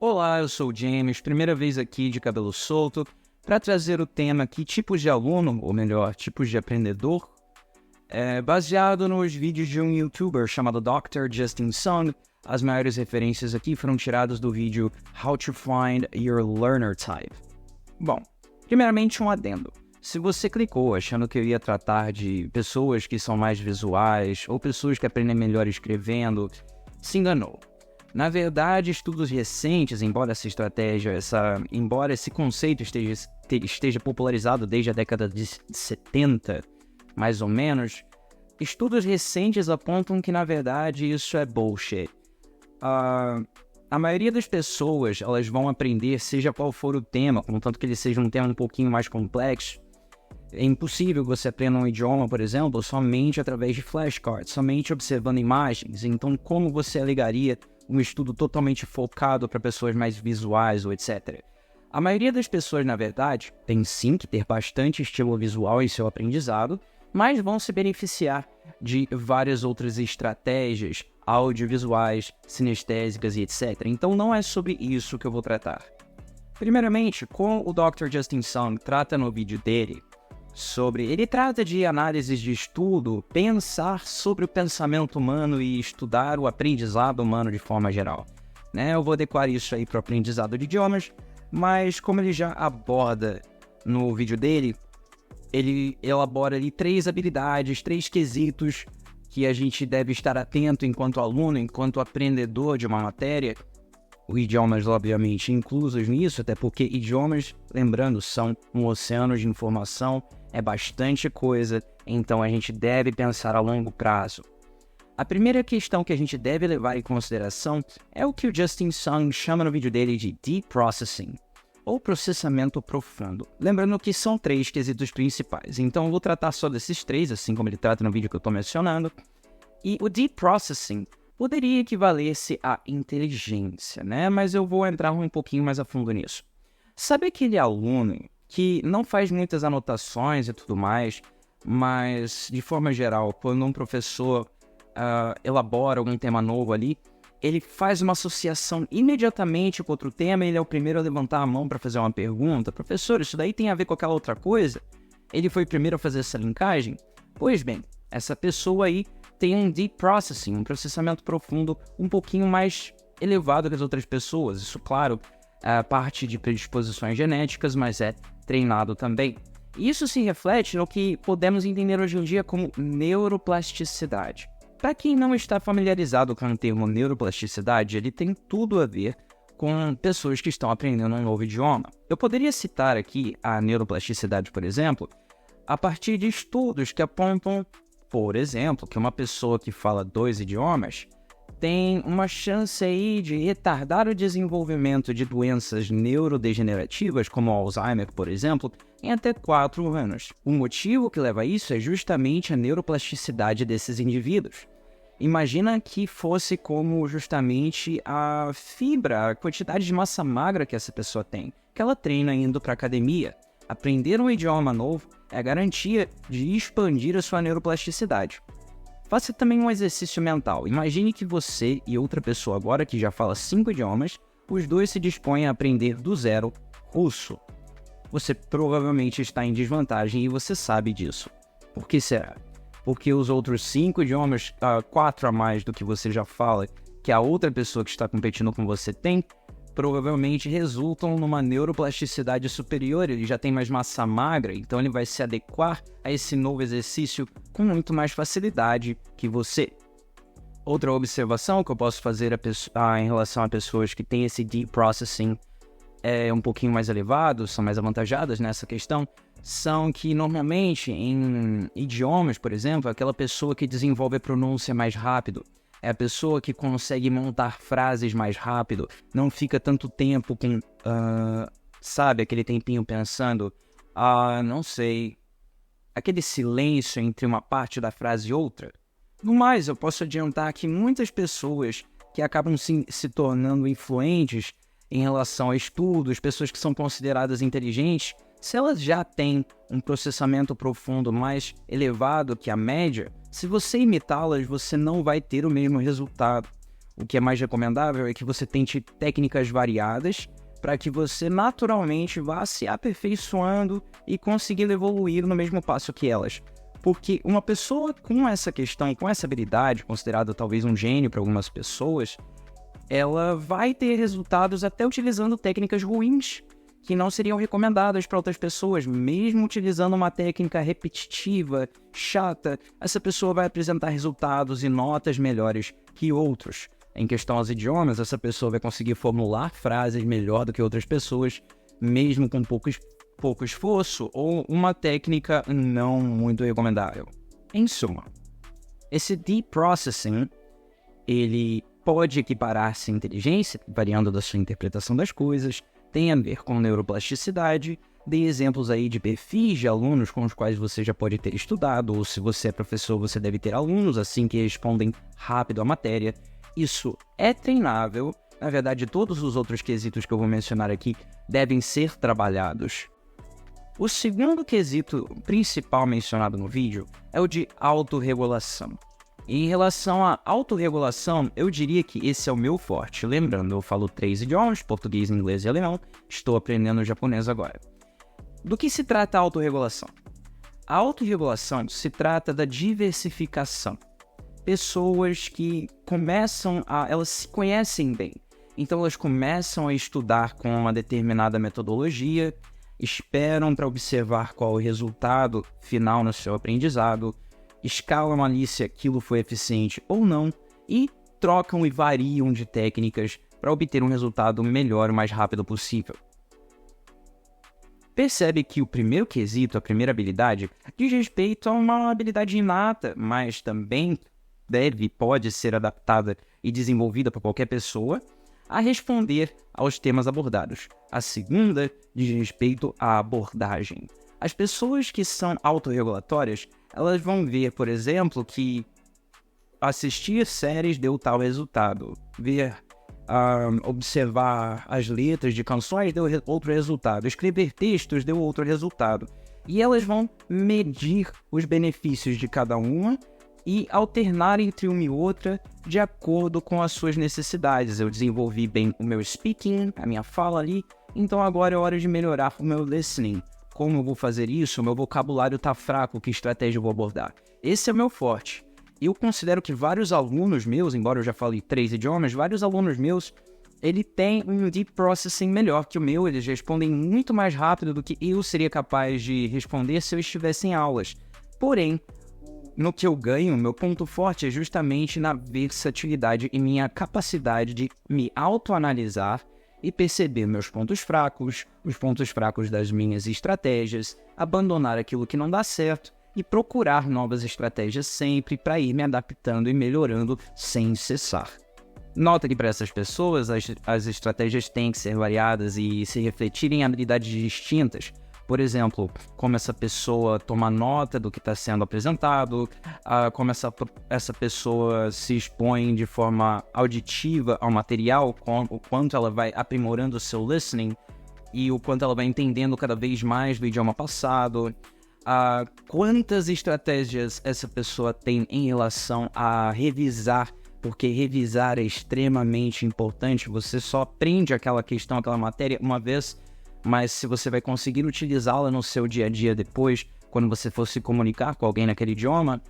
Olá, eu sou o James, primeira vez aqui de cabelo solto, para trazer o tema que tipos de aluno, ou melhor, tipos de aprendedor, baseado nos vídeos de um youtuber chamado Dr. Justin Sung. As maiores referências aqui foram tiradas do vídeo How to Find Your Learner Type. Bom, primeiramente um adendo. Se você clicou achando que eu ia tratar de pessoas que são mais visuais ou pessoas que aprendem melhor escrevendo, se enganou. Na verdade, estudos recentes, embora esse conceito esteja popularizado desde a década de 70, mais ou menos, estudos recentes apontam que, na verdade, isso é bullshit. A maioria das pessoas, elas vão aprender, seja qual for o tema, contanto que ele seja um tema um pouquinho mais complexo. É impossível que você aprenda um idioma, por exemplo, somente através de flashcards, somente observando imagens. Então, como você alegaria um estudo totalmente focado para pessoas mais visuais ou etc. A maioria das pessoas, na verdade, tem sim que ter bastante estímulo visual em seu aprendizado, mas vão se beneficiar de várias outras estratégias audiovisuais, sinestésicas e etc. Então não é sobre isso que eu vou tratar. Primeiramente, como o Dr. Justin Sung trata no vídeo dele, ele trata de análises de estudo, pensar sobre o pensamento humano e estudar o aprendizado humano de forma geral. Eu vou adequar isso aí para o aprendizado de idiomas, mas como ele já aborda no vídeo dele, ele elabora ali 3 habilidades, 3 quesitos que a gente deve estar atento enquanto aluno, enquanto aprendedor de uma matéria. Os idiomas, obviamente, inclusos nisso, até porque idiomas, lembrando, são um oceano de informação, é bastante coisa, então a gente deve pensar a longo prazo. A primeira questão que a gente deve levar em consideração é o que o Justin Sung chama no vídeo dele de Deep Processing, ou processamento profundo. Lembrando que são 3 quesitos principais, então eu vou tratar só desses 3, assim como ele trata no vídeo que eu estou mencionando. E o Deep Processing poderia equivaler-se à inteligência, mas eu vou entrar um pouquinho mais a fundo nisso. Sabe aquele aluno que não faz muitas anotações e tudo mais, mas, de forma geral, quando um professor elabora algum tema novo ali, ele faz uma associação imediatamente com outro tema e ele é o primeiro a levantar a mão para fazer uma pergunta. Professor, isso daí tem a ver com aquela outra coisa? Ele foi o primeiro a fazer essa linkagem? Pois bem, essa pessoa aí tem um Deep Processing, um processamento profundo um pouquinho mais elevado que as outras pessoas. Isso, claro, é parte de predisposições genéticas, mas é treinado também. Isso se reflete no que podemos entender hoje em dia como neuroplasticidade. Para quem não está familiarizado com o termo neuroplasticidade, ele tem tudo a ver com pessoas que estão aprendendo um novo idioma. Eu poderia citar aqui a neuroplasticidade, por exemplo, a partir de estudos que apontam, por exemplo, que uma pessoa que fala 2 idiomas tem uma chance aí de retardar o desenvolvimento de doenças neurodegenerativas, como o Alzheimer, por exemplo, em até 4 anos. O motivo que leva a isso é justamente a neuroplasticidade desses indivíduos. Imagina que fosse como justamente a fibra, a quantidade de massa magra que essa pessoa tem, que ela treina indo para a academia. Aprender um idioma novo é a garantia de expandir a sua neuroplasticidade. Faça também um exercício mental. Imagine que você e outra pessoa agora que já fala 5 idiomas, os 2 se dispõem a aprender do zero russo. Você provavelmente está em desvantagem e você sabe disso. Por que será? Porque os outros 5 idiomas, 4 a mais do que você já fala, que a outra pessoa que está competindo com você tem, provavelmente resultam numa neuroplasticidade superior. Ele já tem mais massa magra, então ele vai se adequar a esse novo exercício com muito mais facilidade que você. Outra observação que eu posso fazer em relação a pessoas que têm esse Deep Processing um pouquinho mais elevado, são mais avantajadas nessa questão, são que normalmente em idiomas, por exemplo, aquela pessoa que desenvolve a pronúncia mais rápido, é a pessoa que consegue montar frases mais rápido, não fica tanto tempo com, aquele tempinho pensando, não sei, aquele silêncio entre uma parte da frase e outra. No mais, eu posso adiantar que muitas pessoas que acabam se tornando influentes em relação a estudos, pessoas que são consideradas inteligentes, se elas já têm um processamento profundo mais elevado que a média, se você imitá-las, você não vai ter o mesmo resultado. o que é mais recomendável é que você tente técnicas variadas para que você naturalmente vá se aperfeiçoando e conseguindo evoluir no mesmo passo que elas. Porque uma pessoa com essa questão, com essa habilidade, considerada talvez um gênio para algumas pessoas, ela vai ter resultados até utilizando técnicas ruins, que não seriam recomendadas para outras pessoas, mesmo utilizando uma técnica repetitiva, chata, essa pessoa vai apresentar resultados e notas melhores que outros. Em questão aos idiomas, essa pessoa vai conseguir formular frases melhor do que outras pessoas, mesmo com pouco esforço ou uma técnica não muito recomendável. Em suma, esse deep processing, ele pode equiparar-se à inteligência, variando da sua interpretação das coisas, tem a ver com neuroplasticidade. Dei exemplos aí de perfis de alunos com os quais você já pode ter estudado, ou se você é professor, você deve ter alunos assim que respondem rápido à matéria. Isso é treinável. Na verdade, todos os outros quesitos que eu vou mencionar aqui devem ser trabalhados. O segundo quesito principal mencionado no vídeo é o de autorregulação. Em relação à autorregulação, eu diria que esse é o meu forte. Lembrando, eu falo 3 idiomas, português, inglês e alemão. Estou aprendendo japonês agora. Do que se trata a autorregulação? A autorregulação se trata da diversificação. Pessoas que elas se conhecem bem. Então elas começam a estudar com uma determinada metodologia, esperam para observar qual é o resultado final no seu aprendizado, escalam ali se aquilo foi eficiente ou não e trocam e variam de técnicas para obter um resultado melhor o mais rápido possível. Percebe que o primeiro quesito, a primeira habilidade, diz respeito a uma habilidade inata, mas também pode ser adaptada e desenvolvida por qualquer pessoa a responder aos temas abordados. A segunda diz respeito à abordagem. As pessoas que são autorregulatórias, elas vão ver, por exemplo, que assistir séries deu tal resultado. Observar as letras de canções deu outro resultado. Escrever textos deu outro resultado. E elas vão medir os benefícios de cada uma e alternar entre uma e outra de acordo com as suas necessidades. Eu desenvolvi bem o meu speaking, a minha fala ali, então agora é hora de melhorar o meu listening. Como eu vou fazer isso? O meu vocabulário está fraco, que estratégia eu vou abordar? Esse é o meu forte. Eu considero que vários alunos meus, embora eu já falei 3 idiomas, vários alunos meus, ele tem um deep processing melhor que o meu, eles respondem muito mais rápido do que eu seria capaz de responder se eu estivesse em aulas. Porém, no que eu ganho, meu ponto forte é justamente na versatilidade e minha capacidade de me autoanalisar e perceber meus pontos fracos, os pontos fracos das minhas estratégias, abandonar aquilo que não dá certo e procurar novas estratégias sempre para ir me adaptando e melhorando sem cessar. Nota que para essas pessoas as estratégias têm que ser variadas e se refletirem em habilidades distintas. Por exemplo, como essa pessoa toma nota do que está sendo apresentado, como essa pessoa se expõe de forma auditiva ao material, o quanto ela vai aprimorando o seu listening e o quanto ela vai entendendo cada vez mais do idioma passado, quantas estratégias essa pessoa tem em relação a revisar, porque revisar é extremamente importante. Você só aprende aquela questão, aquela matéria uma vez, mas se você vai conseguir utilizá-la no seu dia a dia depois, quando você for se comunicar com alguém naquele idioma,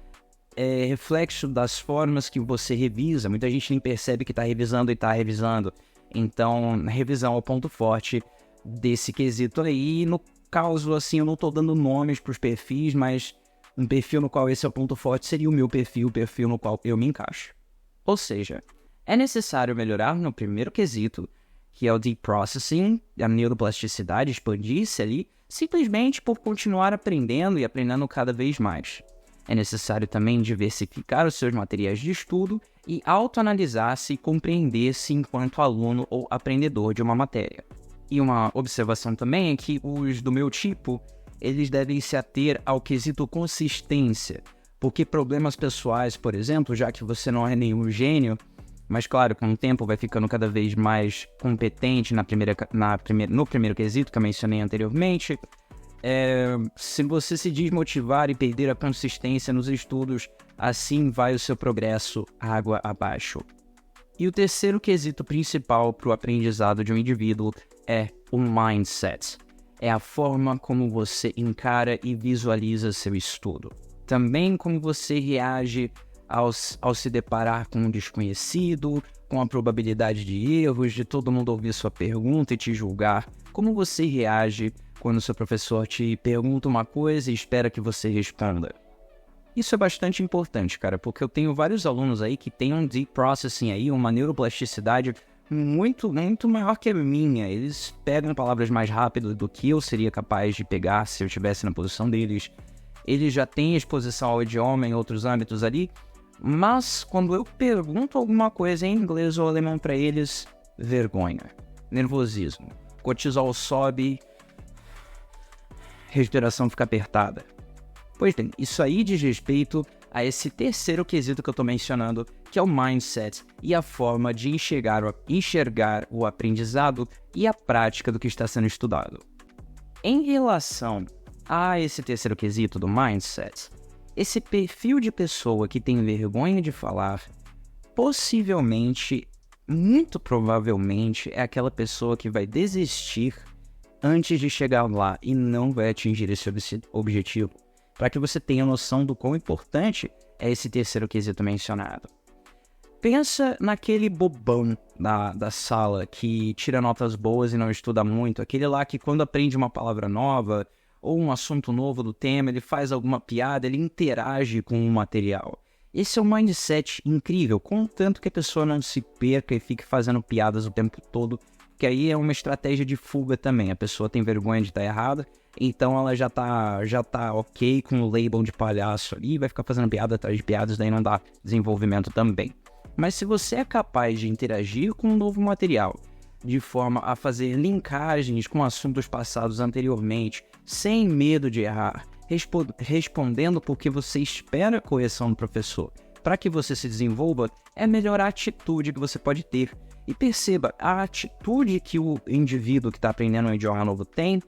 é reflexo das formas que você revisa. Muita gente nem percebe que está revisando e está revisando. Então, revisão é o ponto forte desse quesito aí. No caso, assim, eu não estou dando nomes para os perfis, mas um perfil no qual esse é o ponto forte seria o meu perfil, o perfil no qual eu me encaixo. Ou seja, é necessário melhorar no primeiro quesito, que é o deep processing, a neuroplasticidade, expandir-se ali, simplesmente por continuar aprendendo e aprendendo cada vez mais. É necessário também diversificar os seus materiais de estudo e autoanalisar-se e compreender-se enquanto aluno ou aprendedor de uma matéria. E uma observação também é que os do meu tipo, eles devem se ater ao quesito consistência, porque problemas pessoais, por exemplo, já que você não é nenhum gênio, mas claro, com o tempo vai ficando cada vez mais competente no primeiro quesito que eu mencionei anteriormente. Se você se desmotivar e perder a consistência nos estudos, assim vai o seu progresso água abaixo. E o terceiro quesito principal para o aprendizado de um indivíduo é o mindset. É a forma como você encara e visualiza seu estudo. Também como você reage ao se deparar com um desconhecido, com a probabilidade de erros, de todo mundo ouvir sua pergunta e te julgar. Como você reage quando seu professor te pergunta uma coisa e espera que você responda? Isso é bastante importante, cara, porque eu tenho vários alunos aí que têm um deep processing aí, uma neuroplasticidade muito maior que a minha. Eles pegam palavras mais rápido do que eu seria capaz de pegar se eu estivesse na posição deles. Eles já têm exposição ao idioma em outros âmbitos ali, mas quando eu pergunto alguma coisa em inglês ou alemão para eles, vergonha, nervosismo, cortisol sobe, respiração fica apertada. Pois bem, isso aí diz respeito a esse terceiro quesito que eu estou mencionando, que é o mindset e a forma de enxergar o aprendizado e a prática do que está sendo estudado. Em relação a esse terceiro quesito do mindset, esse perfil de pessoa que tem vergonha de falar, possivelmente, muito provavelmente, é aquela pessoa que vai desistir antes de chegar lá e não vai atingir esse objetivo. Para que você tenha noção do quão importante é esse terceiro quesito mencionado. Pensa naquele bobão da sala que tira notas boas e não estuda muito, aquele lá que quando aprende uma palavra nova ou um assunto novo do tema, ele faz alguma piada, ele interage com o material. Esse é um mindset incrível, contanto que a pessoa não se perca e fique fazendo piadas o tempo todo, que aí é uma estratégia de fuga também. A pessoa tem vergonha de estar errada, então ela já tá ok com o label de palhaço ali, vai ficar fazendo piada atrás de piadas, daí não dá desenvolvimento também. Mas se você é capaz de interagir com um novo material, de forma a fazer linkagens com assuntos passados anteriormente, sem medo de errar, respondendo porque você espera a correção do professor, para que você se desenvolva, é a melhor atitude que você pode ter. E perceba, a atitude que o indivíduo que está aprendendo um idioma novo tem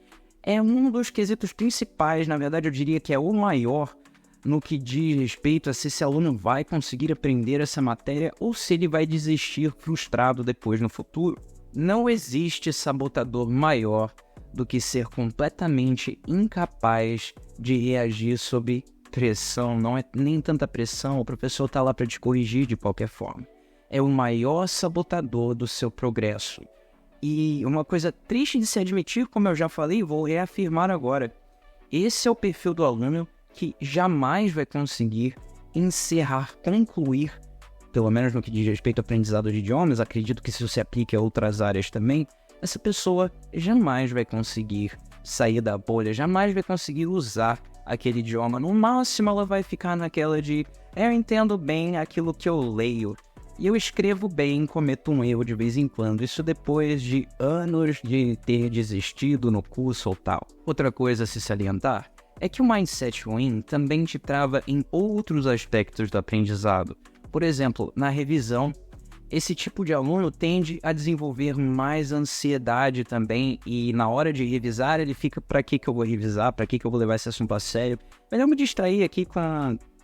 é um dos quesitos principais, na verdade eu diria que é o maior, no que diz respeito a se esse aluno vai conseguir aprender essa matéria ou se ele vai desistir frustrado depois no futuro. Não existe sabotador maior do que ser completamente incapaz de reagir sob pressão. Não é nem tanta pressão, o professor está lá para te corrigir de qualquer forma. É o maior sabotador do seu progresso. E uma coisa triste de se admitir, como eu já falei, vou reafirmar agora. Esse é o perfil do aluno que jamais vai conseguir concluir, pelo menos no que diz respeito ao aprendizado de idiomas, acredito que isso se aplique a outras áreas também, essa pessoa jamais vai conseguir sair da bolha, jamais vai conseguir usar aquele idioma. No máximo ela vai ficar naquela de eu entendo bem aquilo que eu leio, e eu escrevo bem, cometo um erro de vez em quando, isso depois de anos de ter desistido no curso ou tal. Outra coisa a se salientar é que o mindset ruim também te trava em outros aspectos do aprendizado. Por exemplo, na revisão, esse tipo de aluno tende a desenvolver mais ansiedade também e na hora de revisar ele fica, para que eu vou revisar, para que eu vou levar esse assunto a sério? Melhor me distrair aqui com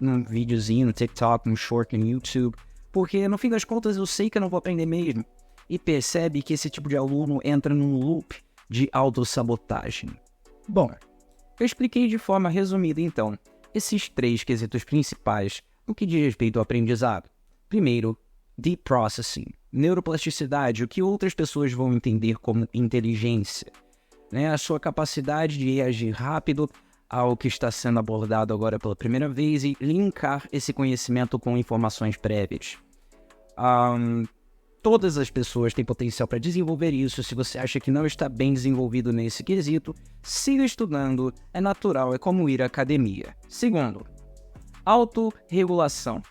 um videozinho no TikTok, um short no YouTube, porque no fim das contas eu sei que eu não vou aprender mesmo. E percebe que esse tipo de aluno entra num loop de autossabotagem. Bom, eu expliquei de forma resumida então esses 3 quesitos principais no que diz respeito ao aprendizado. Primeiro, deep processing, neuroplasticidade, o que outras pessoas vão entender como inteligência, né? A sua capacidade de reagir rápido ao que está sendo abordado agora pela primeira vez e linkar esse conhecimento com informações prévias. Todas as pessoas têm potencial para desenvolver isso. Se você acha que não está bem desenvolvido nesse quesito, siga estudando, é natural, é como ir à academia. Segundo, autorregulação.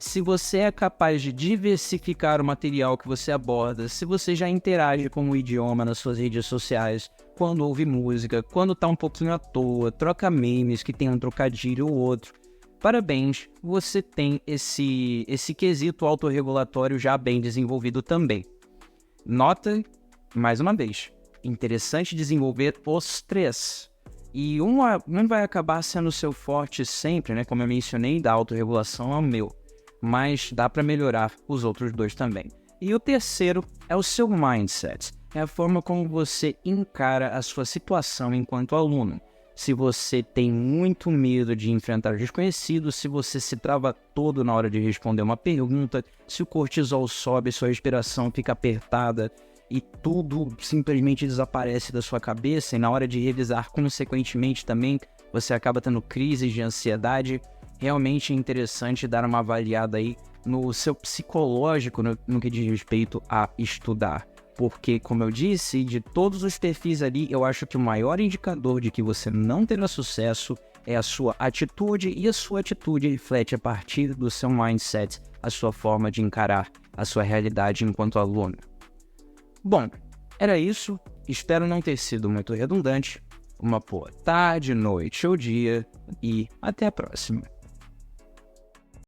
Se você é capaz de diversificar o material que você aborda, se você já interage com o idioma nas suas redes sociais, quando ouve música, quando está um pouquinho à toa, troca memes que tem um trocadilho ou outro, parabéns, você tem esse quesito autorregulatório já bem desenvolvido também. Nota, mais uma vez, interessante desenvolver os 3. E um vai acabar sendo o seu forte sempre, né? Como eu mencionei, da autorregulação é o meu. mas dá para melhorar os outros 2 também. E o terceiro é o seu mindset, é a forma como você encara a sua situação enquanto aluno. Se você tem muito medo de enfrentar desconhecidos, se você se trava todo na hora de responder uma pergunta, se o cortisol sobe, sua respiração fica apertada e tudo simplesmente desaparece da sua cabeça, e na hora de revisar, consequentemente também, você acaba tendo crises de ansiedade, realmente é interessante dar uma avaliada aí no seu psicológico no que diz respeito a estudar. Porque, como eu disse, de todos os perfis ali, eu acho que o maior indicador de que você não terá sucesso é a sua atitude, e a sua atitude reflete a partir do seu mindset, a sua forma de encarar a sua realidade enquanto aluno. Bom, era isso. Espero não ter sido muito redundante. Uma boa tarde, noite ou dia e até a próxima.